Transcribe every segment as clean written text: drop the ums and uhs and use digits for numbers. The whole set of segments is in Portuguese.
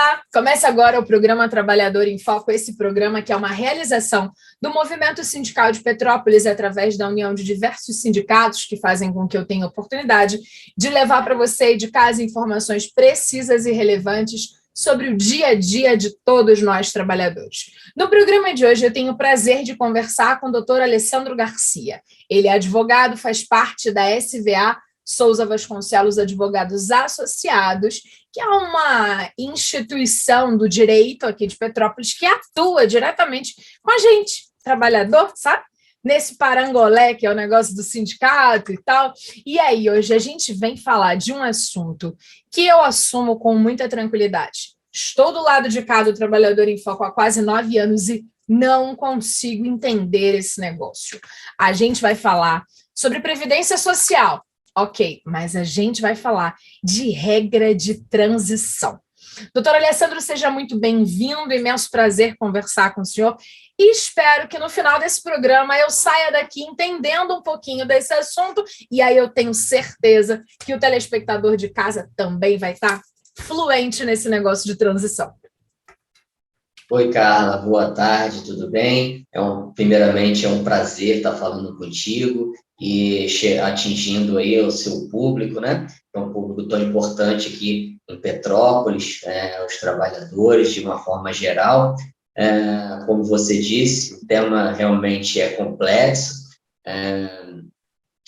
Olá! Começa agora o programa Trabalhador em Foco, esse programa que é uma realização do Movimento Sindical de Petrópolis através da união de diversos sindicatos que fazem com que eu tenha oportunidade de levar para você de casa informações precisas e relevantes sobre o dia a dia de todos nós trabalhadores. No programa de hoje eu tenho o prazer de conversar com o Dr. Alessandro Garcia. Ele é advogado, faz parte da SVA Souza Vasconcelos Advogados Associados, que é uma instituição do direito aqui de Petrópolis que atua diretamente com a gente, trabalhador, sabe? Nesse parangolé que é o negócio do sindicato e tal. E aí, hoje a gente vem falar de um assunto que eu assumo com muita tranquilidade. Estou do lado de cá do Trabalhador em Foco há quase 9 anos e não consigo entender esse negócio. A gente vai falar sobre previdência social. Ok, mas a gente vai falar de regra de transição. Doutor Alessandro, seja muito bem-vindo, imenso prazer conversar com o senhor e espero que no final desse programa eu saia daqui entendendo um pouquinho desse assunto e aí eu tenho certeza que o telespectador de casa também vai estar fluente nesse negócio de transição. Oi, Carla, boa tarde, tudo bem? Primeiramente, é um prazer estar falando contigo e atingindo aí o seu público, né? É um público tão importante aqui em Petrópolis, os trabalhadores de uma forma geral. Como você disse, o tema realmente é complexo.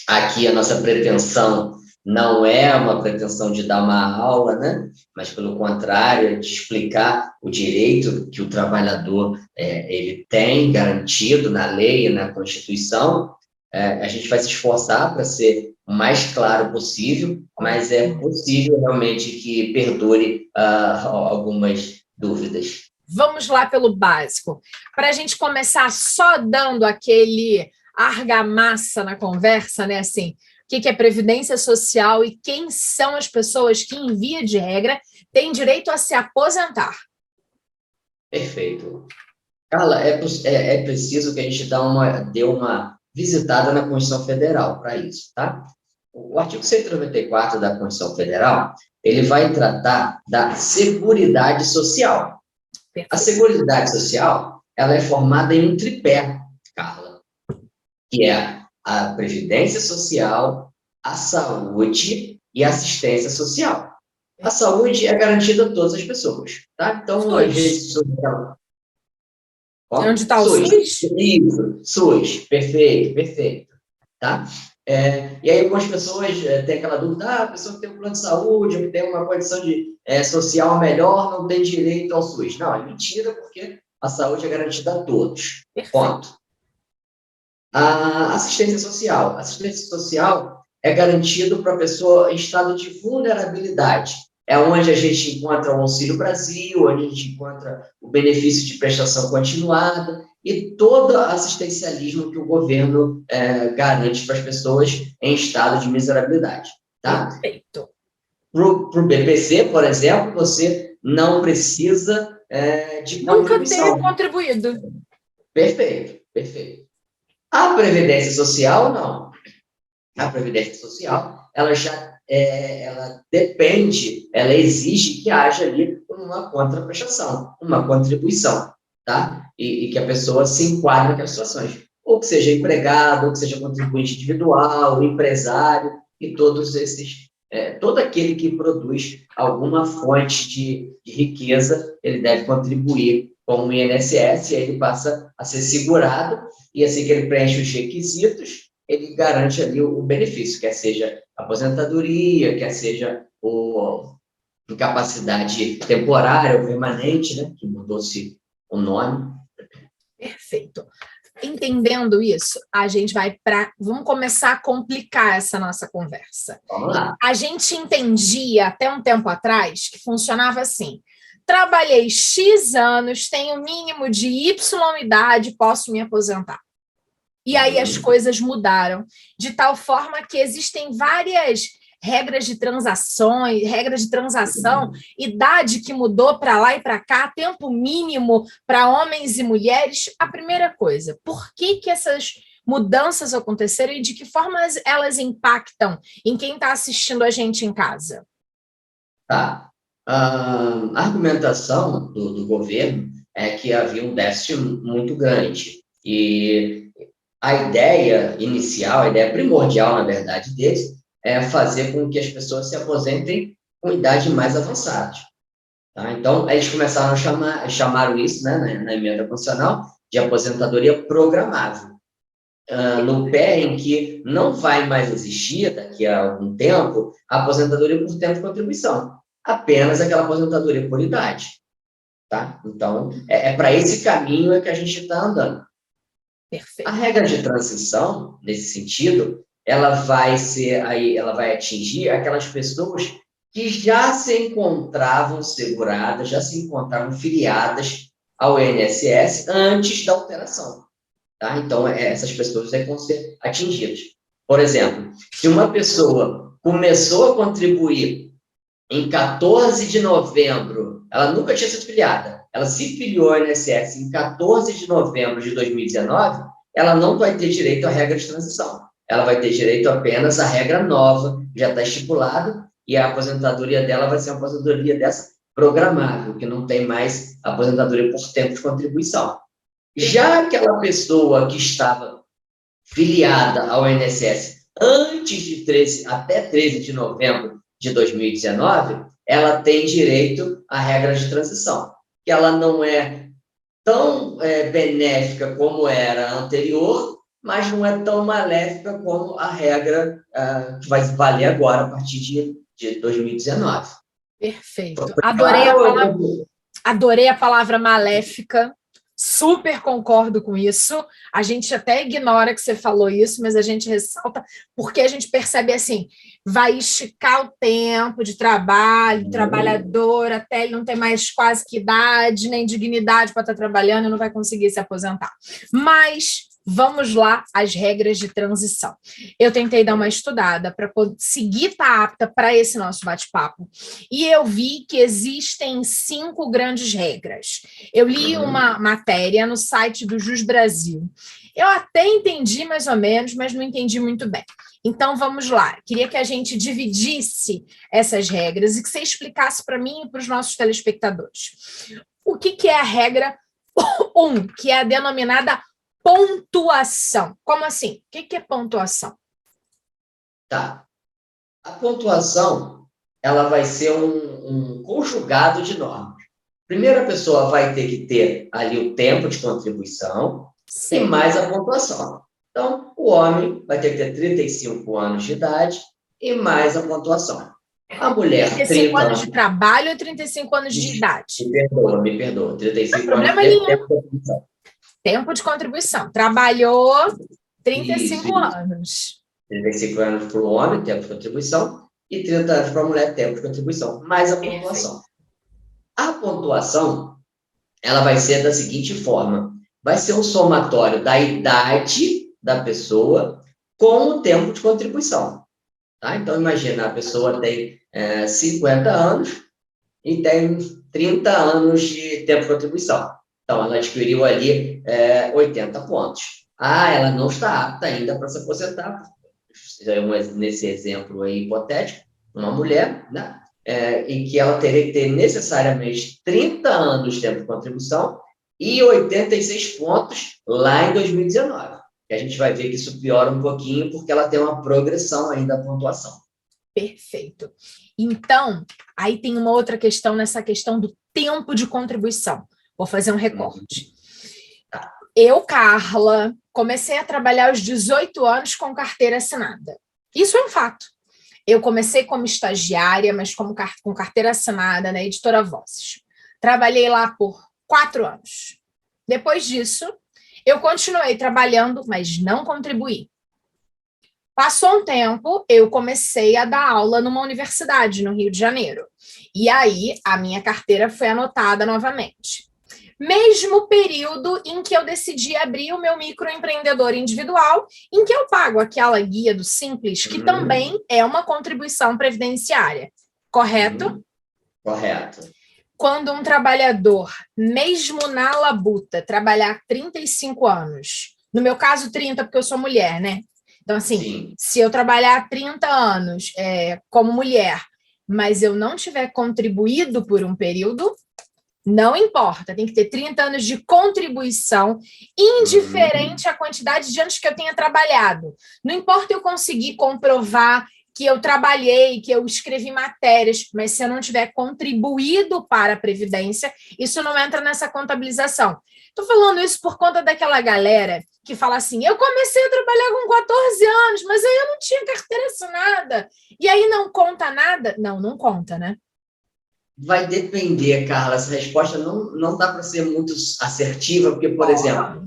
Aqui a nossa pretensão não é uma pretensão de dar uma aula, né? Mas, pelo contrário, é de explicar o direito que o trabalhador ele tem garantido na lei e na Constituição. A gente vai se esforçar para ser o mais claro possível, mas é possível realmente que perdure algumas dúvidas. Vamos lá pelo básico. Para a gente começar só dando aquele argamassa na conversa, né? Assim, o que é previdência social e quem são as pessoas que, em via de regra, têm direito a se aposentar. Perfeito. Carla, é preciso que a gente dê uma visitada na Constituição Federal para isso, tá? O artigo 194 da Constituição Federal, ele vai tratar da Seguridade Social. Perfeito. A Seguridade Social, ela é formada em um tripé, Carla, que é a Previdência Social, a Saúde e a Assistência Social. A saúde é garantida a todas as pessoas, tá? Então, a rede social... Onde está o SUS? Isso, SUS, perfeito, tá? E aí algumas pessoas têm aquela dúvida, a pessoa que tem um plano de saúde, ou que tem uma condição social melhor, não tem direito ao SUS. Não, é mentira, porque a saúde é garantida a todos. Perfeito. Ponto. A assistência social. A assistência social é garantido para a pessoa em estado de vulnerabilidade. É onde a gente encontra o Auxílio Brasil, onde a gente encontra o benefício de prestação continuada e todo assistencialismo que o governo garante para as pessoas em estado de miserabilidade. Tá? Perfeito. Para o BPC, por exemplo, você não precisa de contribuição. Nunca ter contribuído. Perfeito. A Previdência Social, não. A Previdência Social, ela depende, ela exige que haja ali uma contraprestação, uma contribuição, tá? E que a pessoa se enquadre naquelas situações. Ou que seja empregado, ou que seja contribuinte individual, empresário, e todos esses, todo aquele que produz alguma fonte de riqueza, ele deve contribuir com o INSS, e aí ele passa a ser segurado, e assim que ele preenche os requisitos, ele garante ali o benefício, quer seja aposentadoria, quer seja incapacidade temporária ou permanente, né, que mudou-se o nome. Perfeito. Entendendo isso, a gente vai para... Vamos começar a complicar essa nossa conversa. Vamos lá. A gente entendia até um tempo atrás que funcionava assim: trabalhei X anos, tenho mínimo de Y idade, posso me aposentar. E aí as coisas mudaram, de tal forma que existem várias regras de transação, idade que mudou para lá e para cá, tempo mínimo para homens e mulheres. A primeira coisa, por que essas mudanças aconteceram e de que forma elas impactam em quem está assistindo a gente em casa? Tá. A argumentação do governo é que havia um déficit muito grande. E a ideia inicial, a ideia primordial, na verdade, deles, é fazer com que as pessoas se aposentem com idade mais avançada. Tá? Então, eles começaram chamaram isso, né, na emenda constitucional, de aposentadoria programável. No pé em que não vai mais existir, daqui a algum tempo, a aposentadoria por tempo de contribuição. Apenas aquela aposentadoria por idade. Tá? Então, para esse caminho que a gente está andando. Perfeito. A regra de transição, nesse sentido, ela vai atingir aquelas pessoas que já se encontravam seguradas, já se encontravam filiadas ao INSS antes da alteração. Tá? Então, essas pessoas vão ser atingidas. Por exemplo, se uma pessoa começou a contribuir em 14 de novembro, ela nunca tinha sido filiada, ela se filiou ao INSS em 14 de novembro de 2019, ela não vai ter direito à regra de transição. Ela vai ter direito apenas à regra nova, que já está estipulada, e a aposentadoria dela vai ser uma aposentadoria dessa programável, que não tem mais aposentadoria por tempo de contribuição. Já aquela pessoa que estava filiada ao INSS antes de até 13 de novembro de 2019, ela tem direito à regra de transição, que ela não é tão benéfica como era a anterior, mas não é tão maléfica como a regra que vai valer agora, a partir de 2019. Perfeito. Adorei a palavra maléfica. Super concordo com isso. A gente até ignora que você falou isso, mas a gente ressalta porque a gente percebe assim, vai esticar o tempo de trabalho, trabalhador, até ele não ter mais quase que idade, nem dignidade para estar trabalhando, não vai conseguir se aposentar. Mas vamos lá, as regras de transição. Eu tentei dar uma estudada para conseguir estar apta para esse nosso bate-papo. E eu vi que existem 5 grandes regras. Eu li uma matéria no site do Jus Brasil. Eu até entendi mais ou menos, mas não entendi muito bem. Então, vamos lá. Queria que a gente dividisse essas regras e que você explicasse para mim e para os nossos telespectadores. O que é a regra 1, que é a denominada pontuação? Como assim? O que é pontuação? Tá. A pontuação, ela vai ser um conjugado de normas. Primeiro, a pessoa vai ter que ter ali o tempo de contribuição e mais a pontuação. Então, o homem vai ter que ter 35 anos de idade e mais a pontuação. A mulher, 35 anos de trabalho ou 35 anos de idade? Me perdoa. 35 anos de tempo de contribuição. Tempo de contribuição. Trabalhou 35 anos. 35 anos para o homem, tempo de contribuição, e 30 anos para a mulher, tempo de contribuição, mais a pontuação. A pontuação, ela vai ser da seguinte forma: vai ser um somatório da idade da pessoa com o tempo de contribuição. Tá? Então, imagina, a pessoa tem 50 anos e tem 30 anos de tempo de contribuição. Então, ela adquiriu ali 80 pontos. Ela não está apta ainda para se aposentar. Nesse exemplo aí hipotético, uma mulher, né? Em que ela teria que ter necessariamente 30 anos de tempo de contribuição e 86 pontos lá em 2019. E a gente vai ver que isso piora um pouquinho, porque ela tem uma progressão ainda da pontuação. Perfeito. Então, aí tem uma outra questão nessa questão do tempo de contribuição. Vou fazer um recorte. Eu, Carla, comecei a trabalhar aos 18 anos com carteira assinada. Isso é um fato. Eu comecei como estagiária, mas com carteira assinada na Editora Vozes. Trabalhei lá por 4 anos. Depois disso, eu continuei trabalhando, mas não contribuí. Passou um tempo, eu comecei a dar aula numa universidade no Rio de Janeiro. E aí, a minha carteira foi anotada novamente. Mesmo período em que eu decidi abrir o meu microempreendedor individual, em que eu pago aquela guia do Simples, que também é uma contribuição previdenciária. Correto? Correto. Quando um trabalhador, mesmo na labuta, trabalhar 35 anos, no meu caso 30, porque eu sou mulher, né? Então, assim, se eu trabalhar 30 anos como mulher, mas eu não tiver contribuído por um período, não importa, tem que ter 30 anos de contribuição, indiferente à quantidade de anos que eu tenha trabalhado. Não importa eu conseguir comprovar que eu trabalhei, que eu escrevi matérias, mas se eu não tiver contribuído para a Previdência, isso não entra nessa contabilização. Estou falando isso por conta daquela galera que fala assim, eu comecei a trabalhar com 14 anos, mas aí eu não tinha carteira assinada, e aí não conta nada? Não, não conta, né? Vai depender, Carla. Essa resposta não dá para ser muito assertiva, porque, por exemplo,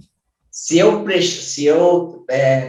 se eu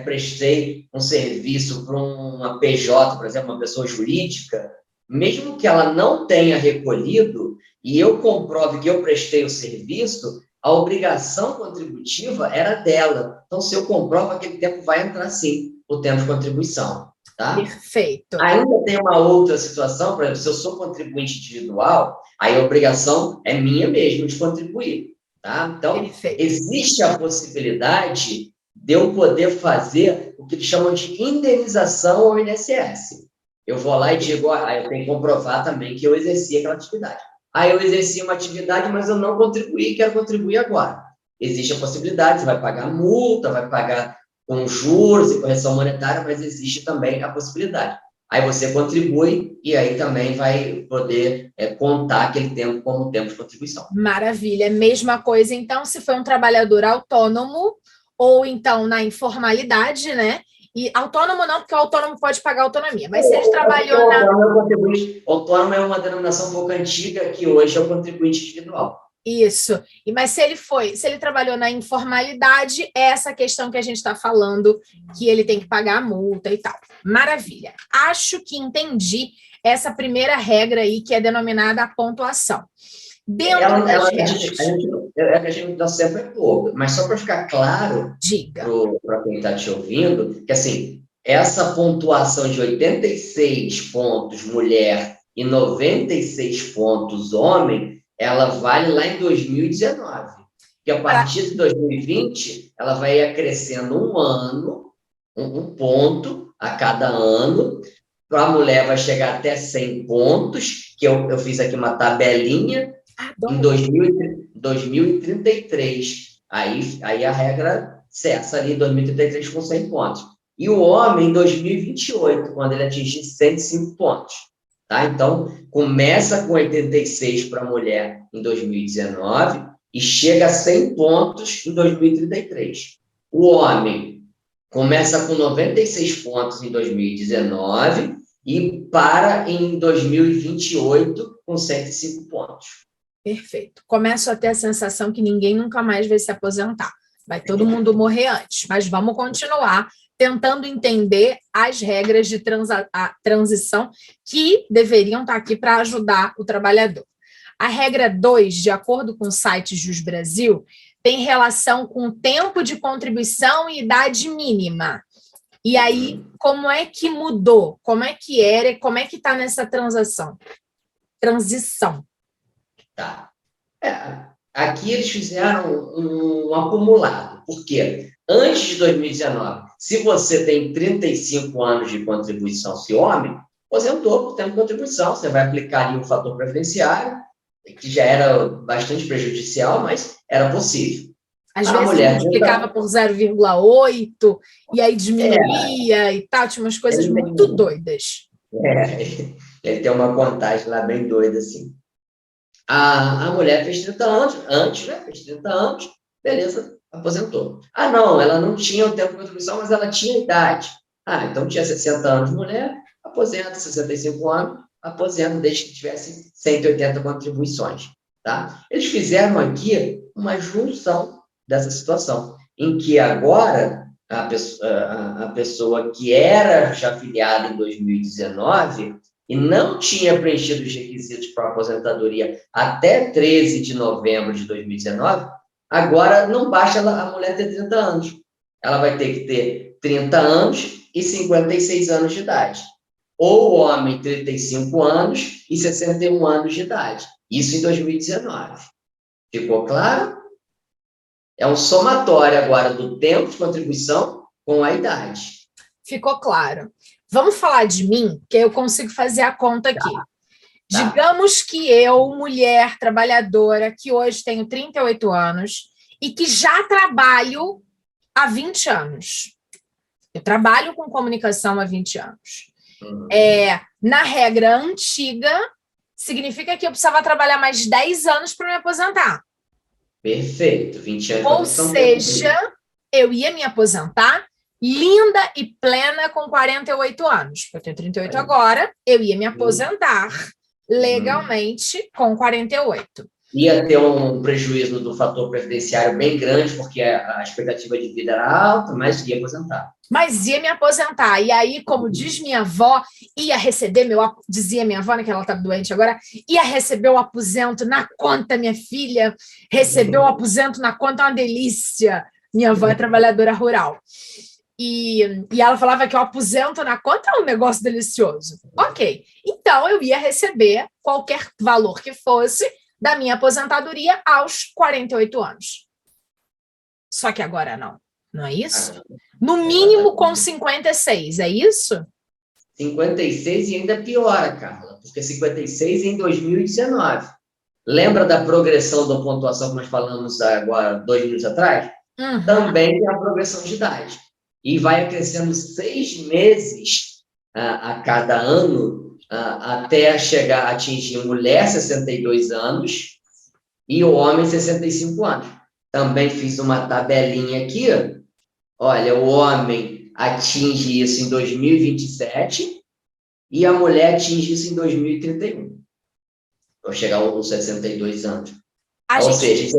prestei um serviço para uma PJ, por exemplo, uma pessoa jurídica, mesmo que ela não tenha recolhido e eu comprove que eu prestei o serviço, a obrigação contributiva era dela. Então, se eu comprovo, aquele tempo vai entrar, sim, o tempo de contribuição. Tá? Perfeito. Ainda tem uma outra situação, por exemplo, se eu sou contribuinte individual, aí a obrigação é minha mesmo de contribuir. Tá? Então, Perfeito. existe a possibilidade de eu poder fazer o que eles chamam de indenização ao INSS. Eu vou lá e digo, eu tenho que comprovar também que eu exerci aquela atividade. Aí eu exerci uma atividade, mas eu não contribuí, quero contribuir agora. Existe a possibilidade, você vai pagar multa, vai pagar com juros e correção monetária, mas existe também a possibilidade. Aí você contribui e aí também vai poder contar aquele tempo como tempo de contribuição. Maravilha. Mesma coisa, então, se foi um trabalhador autônomo ou, então, na informalidade, né? E autônomo não, porque o autônomo pode pagar autonomia, mas se ele trabalhou na... Autônomo é uma denominação um pouco antiga, que hoje é o contribuinte individual. Isso. Mas se ele trabalhou na informalidade, é essa questão que a gente está falando, que ele tem que pagar a multa e tal. Maravilha. Acho que entendi essa primeira regra aí, que é denominada a pontuação. Dentro das regras... A gente dá sempre é pouco, mas só para ficar claro para quem está te ouvindo, que assim, essa pontuação de 86 pontos mulher e 96 pontos homem, ela vale lá em 2019. Que a partir de 2020, ela vai acrescendo um ano, um ponto a cada ano. Para a mulher vai chegar até 100 pontos, que eu fiz aqui uma tabelinha, em 2033. Aí a regra cessa ali em 2033 com 100 pontos. E o homem em 2028, quando ele atingir 105 pontos. Tá? Então, começa com 86 para a mulher em 2019 e chega a 100 pontos em 2033. O homem começa com 96 pontos em 2019 e para em 2028 com 105 pontos. Perfeito. Começo a ter a sensação que ninguém nunca mais vai se aposentar. Vai todo mundo morrer antes, mas vamos continuar tentando entender as regras de transição que deveriam estar aqui para ajudar o trabalhador. A regra 2, de acordo com o site Jus Brasil, tem relação com o tempo de contribuição e idade mínima. E aí, como é que mudou? Como é que era? Como é que está nessa transição? Tá. Aqui eles fizeram um acumulado. Por quê? Antes de 2019, se você tem 35 anos de contribuição, se homem, aposentou por tempo de contribuição, você vai aplicar ali o fator previdenciário, que já era bastante prejudicial, mas era possível. Às vezes mulher multiplicava por 0,8 e aí diminuía e tal, tinha umas coisas muito doidas. Ele tem uma contagem lá bem doida, assim. A mulher fez 30 anos, antes, né? Fez 30 anos, beleza, aposentou. Não, ela não tinha o tempo de contribuição, mas ela tinha idade. Então tinha 60 anos de mulher, aposenta, 65 anos, aposenta desde que tivesse 180 contribuições. Tá? Eles fizeram aqui uma junção dessa situação, em que agora a pessoa que era já filiada em 2019 e não tinha preenchido os requisitos para a aposentadoria até 13 de novembro de 2019, agora não basta a mulher ter 30 anos. Ela vai ter que ter 30 anos e 56 anos de idade. Ou o homem, 35 anos e 61 anos de idade. Isso em 2019. Ficou claro? É um somatório agora do tempo de contribuição com a idade. Ficou claro. Vamos falar de mim, que eu consigo fazer a conta aqui. Tá. Digamos que eu, mulher trabalhadora, que hoje tenho 38 anos e que já trabalho há 20 anos. Eu trabalho com comunicação há 20 anos. Na regra antiga, significa que eu precisava trabalhar mais 10 anos para me aposentar. Perfeito. 20 anos para Ou você não ter. seja, eu ia me aposentar linda e plena com 48 anos. Eu tenho 38 agora, eu ia me aposentar legalmente com 48. Ia ter um prejuízo do fator previdenciário bem grande, porque a expectativa de vida era alta, mas ia aposentar. Mas ia me aposentar. E aí, como diz minha avó, ia receber dizia minha avó, né, que ela estava doente agora, ia receber o aposento na conta, minha filha, recebeu o aposento na conta, é uma delícia. Minha avó é trabalhadora rural. E ela falava que o aposento na conta é um negócio delicioso. Ok. Então, eu ia receber qualquer valor que fosse da minha aposentadoria aos 48 anos. Só que agora não. Não é isso? No mínimo com 56, é isso? 56 e ainda piora, Carla, porque 56 em 2019. Lembra da progressão da pontuação que nós falamos agora, 2 minutos atrás? Também tem a progressão de idade. E vai acrescendo 6 meses a cada ano até chegar a atingir mulher 62 anos e o homem 65 anos. Também fiz uma tabelinha aqui. Olha, o homem atinge isso em 2027 e a mulher atinge isso em 2031. Vou chegar aos 62 anos. Ou seja,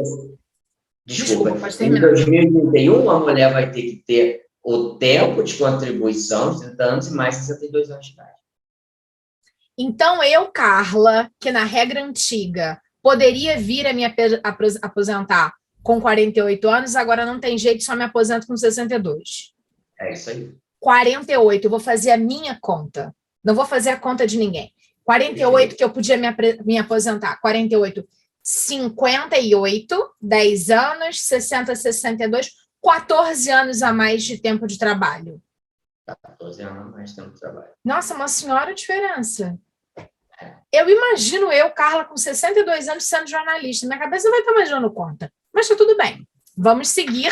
desculpa, em 2031 a mulher vai ter que ter o tempo de contribuição, 30 anos, e mais 62 anos de idade. Então, eu, Carla, que na regra antiga poderia vir a me aposentar com 48 anos, agora não tem jeito, só me aposento com 62. É isso aí. 48, eu vou fazer a minha conta. Não vou fazer a conta de ninguém. 48 que eu podia me aposentar. 48, 58, 10 anos, 60, 62, 14 anos a mais de tempo de trabalho. 14 anos a mais de tempo de trabalho. Nossa, uma senhora diferença. Eu imagino eu, Carla, com 62 anos, sendo jornalista. Minha cabeça não vai estar mais dando conta. Mas está tudo bem. Vamos seguir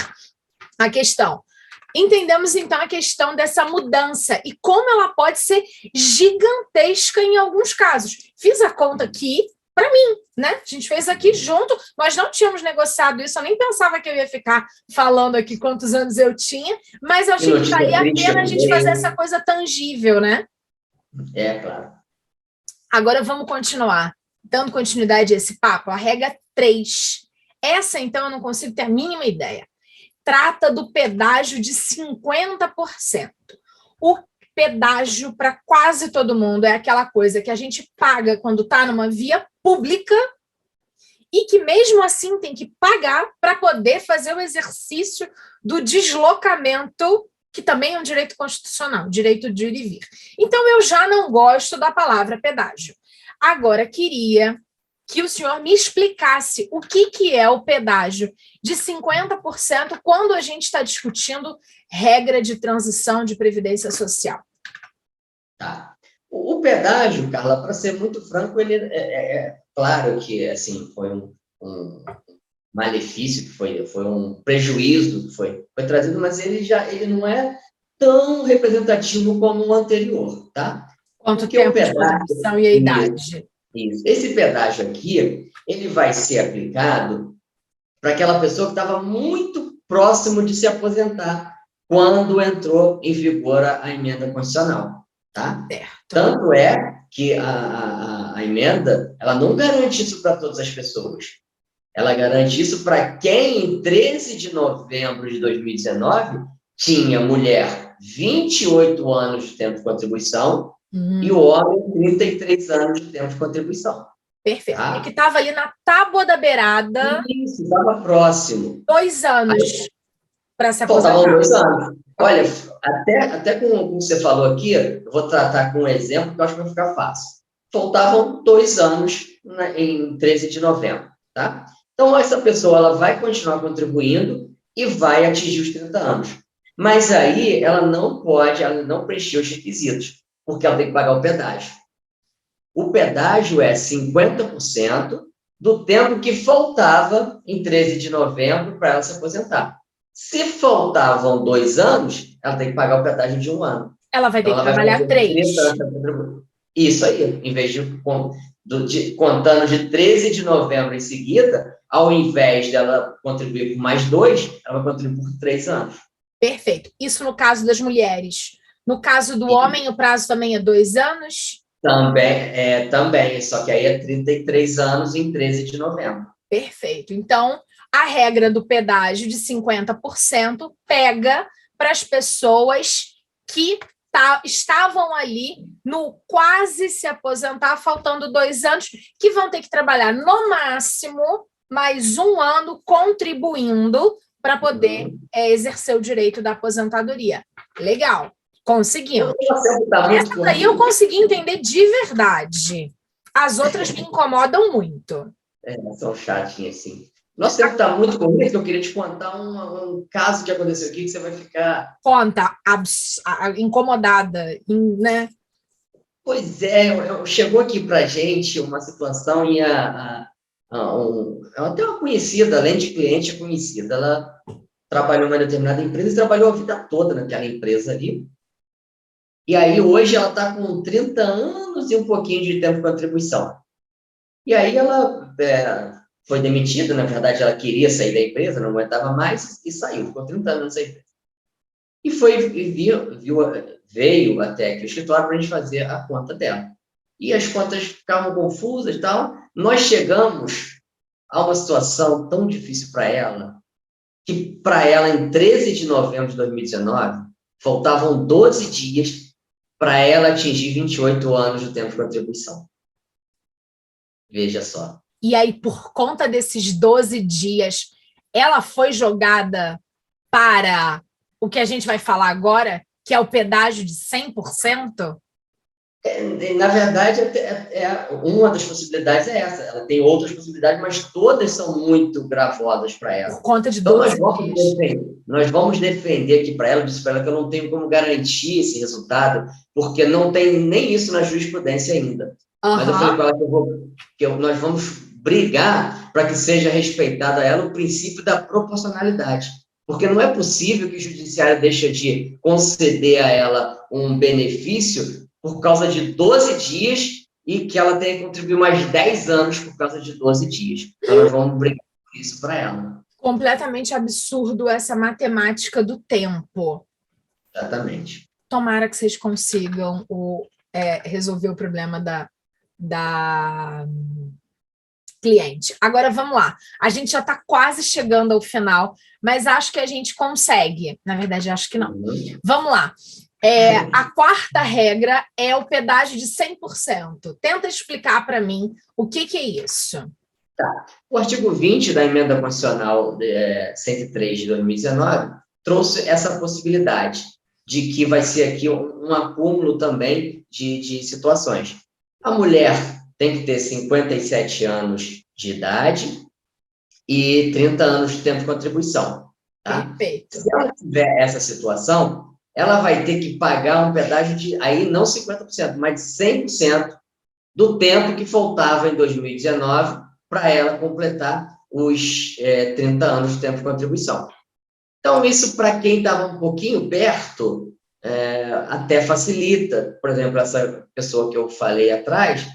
a questão. Entendemos, então, a questão dessa mudança e como ela pode ser gigantesca em alguns casos. Fiz a conta aqui para mim, né? A gente fez aqui junto, nós não tínhamos negociado isso, eu nem pensava que eu ia ficar falando aqui quantos anos eu tinha, mas eu achei que valia a pena a gente fazer essa coisa tangível, né? É, claro. Agora vamos continuar, dando continuidade a esse papo. A regra 3. Essa, então, eu não consigo ter a mínima ideia. Trata do pedágio de 50%. O pedágio, para quase todo mundo, é aquela coisa que a gente paga quando está numa via pública e que, mesmo assim, tem que pagar para poder fazer o exercício do deslocamento, que também é um direito constitucional, direito de ir e vir. Então, eu já não gosto da palavra pedágio. Agora, queria que o senhor me explicasse o que é o pedágio de 50% quando a gente está discutindo regra de transição de previdência social. Tá. O pedágio, Carla, para ser muito franco, ele é claro que assim, foi um malefício, que foi um prejuízo que foi trazido, mas ele não é tão representativo como o anterior, tá? Quanto tempo de contribuição e a idade? Isso. Esse pedágio aqui, ele vai ser aplicado para aquela pessoa que estava muito próximo de se aposentar quando entrou em vigor a emenda constitucional, tá? Certo. Tanto é que a emenda, ela não garante isso para todas as pessoas. Ela garante isso para quem, em 13 de novembro de 2019, tinha mulher 28 anos de tempo de contribuição e o homem 33 anos de tempo de contribuição. Perfeito. Tá? E que estava ali na tábua da beirada. Isso, estava próximo. 2 anos para se aposentar. Faltavam 2 anos. Olha, até como você falou aqui, eu vou tratar com um exemplo que eu acho que vai ficar fácil. Faltavam 2 anos em 13 de novembro, tá? Então, essa pessoa ela vai continuar contribuindo e vai atingir os 30 anos. Mas aí ela não preencheu os requisitos, porque ela tem que pagar o pedágio. o pedágio é 50% do tempo que faltava em 13 de novembro para ela se aposentar. Se faltavam 2 anos, ela tem que pagar o pedágio de 1 ano. Ela vai ter Então, que ela vai trabalhar fazer 3. 30 anos para contribuir. Isso aí, em vez contando de 13 de novembro em seguida, ao invés dela contribuir por mais 2, ela vai contribuir por 3 anos. Perfeito. Isso no caso das mulheres. No caso do homem, o prazo também é 2 anos? Também, só que aí é 33 anos em 13 de novembro. Perfeito. Então, a regra do pedágio de 50% pega para as pessoas que estavam ali no quase se aposentar, faltando 2 anos, que vão ter que trabalhar no máximo mais 1 ano contribuindo para poder exercer o direito da aposentadoria. Legal, conseguimos. Essa daí eu consegui entender de verdade. As outras me incomodam muito. São chatinhas, assim. Nosso tempo está muito corrido, que eu queria te contar um caso que aconteceu aqui, que você vai ficar... Conta, incomodada, né? Pois é, chegou aqui para a gente uma situação e até uma conhecida, além de cliente, conhecida, ela trabalhou em uma determinada empresa e trabalhou a vida toda naquela empresa ali. E aí, hoje, ela está com 30 anos e um pouquinho de tempo de contribuição. E aí, ela foi demitida, na verdade, ela queria sair da empresa, não aguentava mais, e saiu, ficou 30 anos nessa empresa. E veio até aqui o escritório para a gente fazer a conta dela. E as contas ficavam confusas e tal. Nós chegamos a uma situação tão difícil para ela, que para ela, em 13 de novembro de 2019, faltavam 12 dias para ela atingir 28 anos de tempo de contribuição. Veja só. E aí, por conta desses 12 dias, ela foi jogada para o que a gente vai falar agora, que é o pedágio de 100%? Na verdade, uma das possibilidades é essa. Ela tem outras possibilidades, mas todas são muito gravosas para ela. Por conta de Então, 12 dias. Nós vamos defender aqui para ela, eu disse para ela que eu não tenho como garantir esse resultado, porque não tem nem isso na jurisprudência ainda. Mas eu falei para ela que nós vamos brigar para que seja respeitada a ela o princípio da proporcionalidade. Porque não é possível que o judiciário deixe de conceder a ela um benefício por causa de 12 dias e que ela tenha que contribuir mais 10 anos por causa de 12 dias. Então, nós vamos brigar por isso para ela. Completamente absurdo essa matemática do tempo. Exatamente. Tomara que vocês consigam resolver o problema da cliente. Agora, vamos lá. A gente já está quase chegando ao final, mas acho que a gente consegue. Na verdade, acho que não. Vamos lá. A quarta regra é o pedágio de 100%. Tenta explicar para mim o que é isso. Tá. O artigo 20 da Emenda Constitucional 103 de 2019 trouxe essa possibilidade de que vai ser aqui um acúmulo também de situações. A mulher tem que ter 57 anos de idade e 30 anos de tempo de contribuição. Tá? Perfeito. Se ela tiver essa situação, ela vai ter que pagar um pedágio de, aí não 50%, mas de 100% do tempo que faltava em 2019 para ela completar os 30 anos de tempo de contribuição. Então, isso para quem estava um pouquinho perto, até facilita. Por exemplo, essa pessoa que eu falei atrás,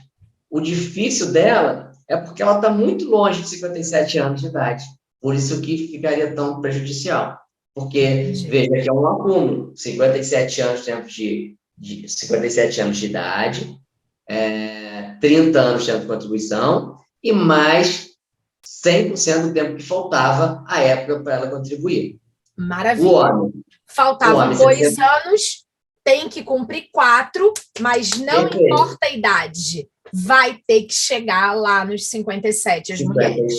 o difícil dela é porque ela está muito longe de 57 anos de idade. Por isso que ficaria tão prejudicial. Porque, veja, que é um acúmulo. 57 anos de 57 anos de idade, 30 anos de tempo de contribuição e mais 100% do tempo que faltava à época para ela contribuir. Maravilha. Faltavam 2 anos, tem que cumprir 4, mas não importa a idade. Vai ter que chegar lá nos 57, as mulheres.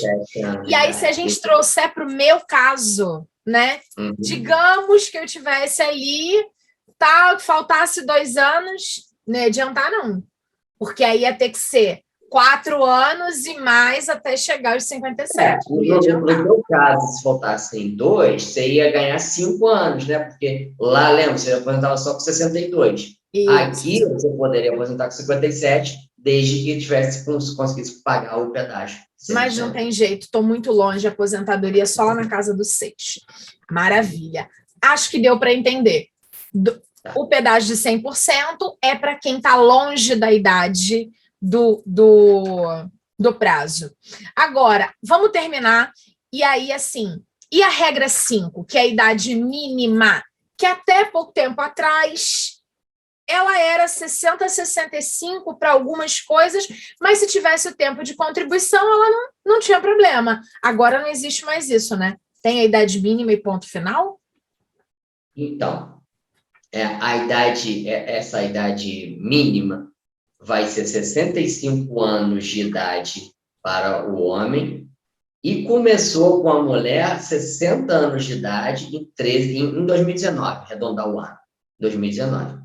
E aí, se a gente trouxer para o meu caso, né? Digamos que eu tivesse ali, faltasse 2 anos, não ia adiantar, não. Porque aí ia ter que ser 4 anos e mais até chegar aos 57. No teu caso, se faltassem 2, você ia ganhar 5 anos, né? Porque lá, lembra, você aposentava só com 62. Isso. Aqui, você poderia aposentar com 57 desde que conseguisse pagar o pedágio. Mas não tem jeito, estou muito longe, aposentadoria só lá na casa dos 6. Maravilha. Acho que deu para entender. O pedágio de 100% é para quem está longe da idade do prazo. Agora, vamos terminar. E aí, assim, e a regra 5, que é a idade mínima, que até pouco tempo atrás ela era 60, 65 para algumas coisas, mas se tivesse o tempo de contribuição, ela não tinha problema. Agora não existe mais isso, né? Tem a idade mínima e ponto final? Então, essa idade mínima vai ser 65 anos de idade para o homem e começou com a mulher 60 anos de idade em 2019, arredondar o ano, 2019.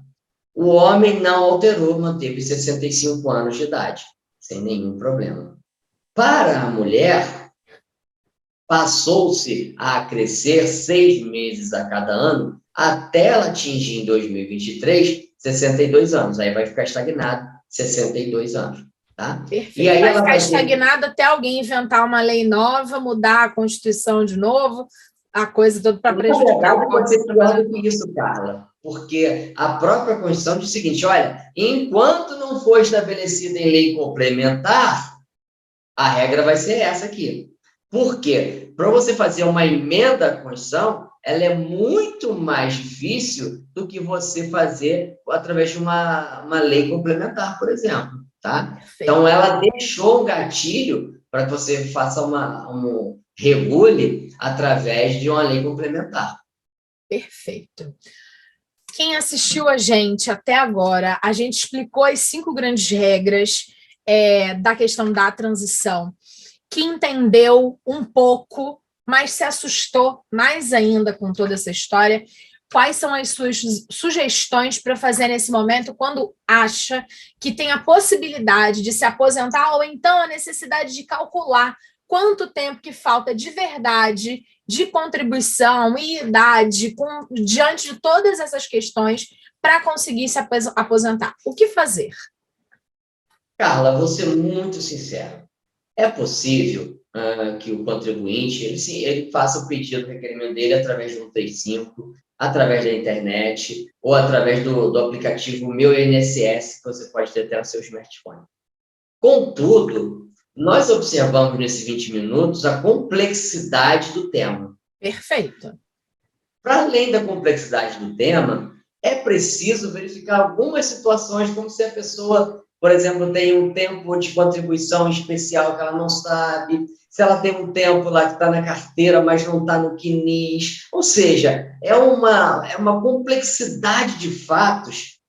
O homem não alterou, manteve 65 anos de idade, sem nenhum problema. Para a mulher, passou-se a crescer 6 meses a cada ano, até ela atingir em 2023 62 anos. Aí vai ficar estagnado 62 anos. Tá? Perfeito. E aí vai ela ficar estagnado até alguém inventar uma lei nova, mudar a Constituição de novo, a coisa toda para prejudicar o pode ser pior do que isso, Carla, porque a própria Constituição diz o seguinte: olha, enquanto não for estabelecida em lei complementar, a regra vai ser essa aqui. Por quê? Para você fazer uma emenda à Constituição, ela é muito mais difícil do que você fazer através de uma lei complementar, por exemplo. Tá? Então, ela deixou um gatilho para que você faça regule através de uma lei complementar. Perfeito. Quem assistiu a gente até agora, a gente explicou as 5 grandes regras da questão da transição, que entendeu um pouco, mas se assustou mais ainda com toda essa história. Quais são as suas sugestões para fazer nesse momento, quando acha que tem a possibilidade de se aposentar, ou então a necessidade de calcular quanto tempo que falta de verdade, de contribuição e idade, diante de todas essas questões, para conseguir se aposentar? O que fazer? Carla, vou ser muito sincero. É possível que o contribuinte ele faça o pedido do requerimento dele através do 135, através da internet ou através do aplicativo Meu INSS, que você pode ter até no seu smartphone. Contudo, nós observamos nesses 20 minutos a complexidade do tema. Perfeito. Para além da complexidade do tema, é preciso verificar algumas situações, como se a pessoa, por exemplo, tem um tempo de contribuição especial que ela não sabe, se ela tem um tempo lá que está na carteira, mas não está no CNIS. Ou seja, é uma complexidade de fatos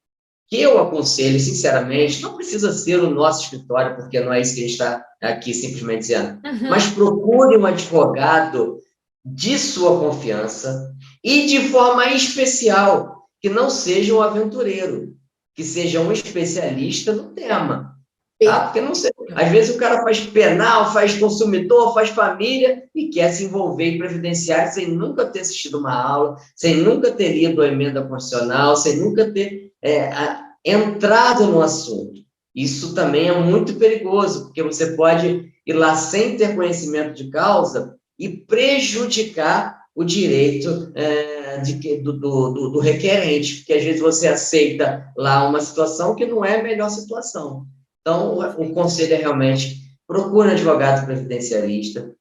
que eu aconselho, sinceramente, não precisa ser o nosso escritório, porque não é isso que a gente está aqui simplesmente dizendo, mas procure um advogado de sua confiança e de forma especial, que não seja um aventureiro, que seja um especialista no tema. Tá? Porque não sei, às vezes o cara faz penal, faz consumidor, faz família e quer se envolver em previdenciário sem nunca ter assistido uma aula, sem nunca ter lido a emenda constitucional, sem nunca ter entrado no assunto. Isso também é muito perigoso, porque você pode ir lá sem ter conhecimento de causa e prejudicar o direito do requerente, porque às vezes você aceita lá uma situação que não é a melhor situação. Então, o conselho é realmente procure um advogado previdenciarista,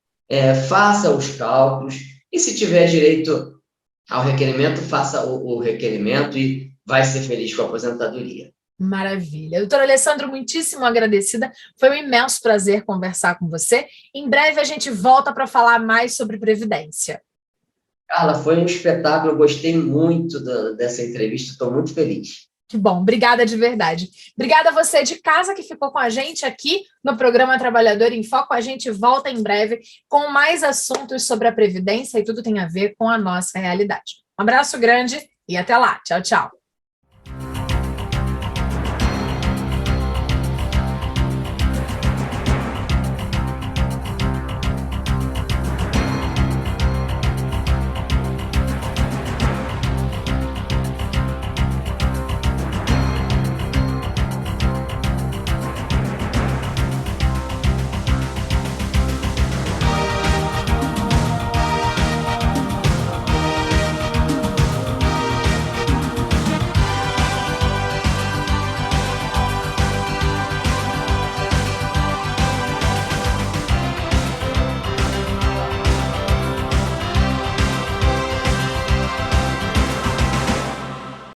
faça os cálculos, e se tiver direito ao requerimento, faça o requerimento e vai ser feliz com a aposentadoria. Maravilha. Doutor Alessandro, muitíssimo agradecida. Foi um imenso prazer conversar com você. Em breve a gente volta para falar mais sobre Previdência. Carla, foi um espetáculo. Eu gostei muito dessa entrevista. Estou muito feliz. Que bom. Obrigada de verdade. Obrigada a você de casa que ficou com a gente aqui no programa Trabalhador em Foco. A gente volta em breve com mais assuntos sobre a Previdência e tudo tem a ver com a nossa realidade. Um abraço grande e até lá. Tchau, tchau.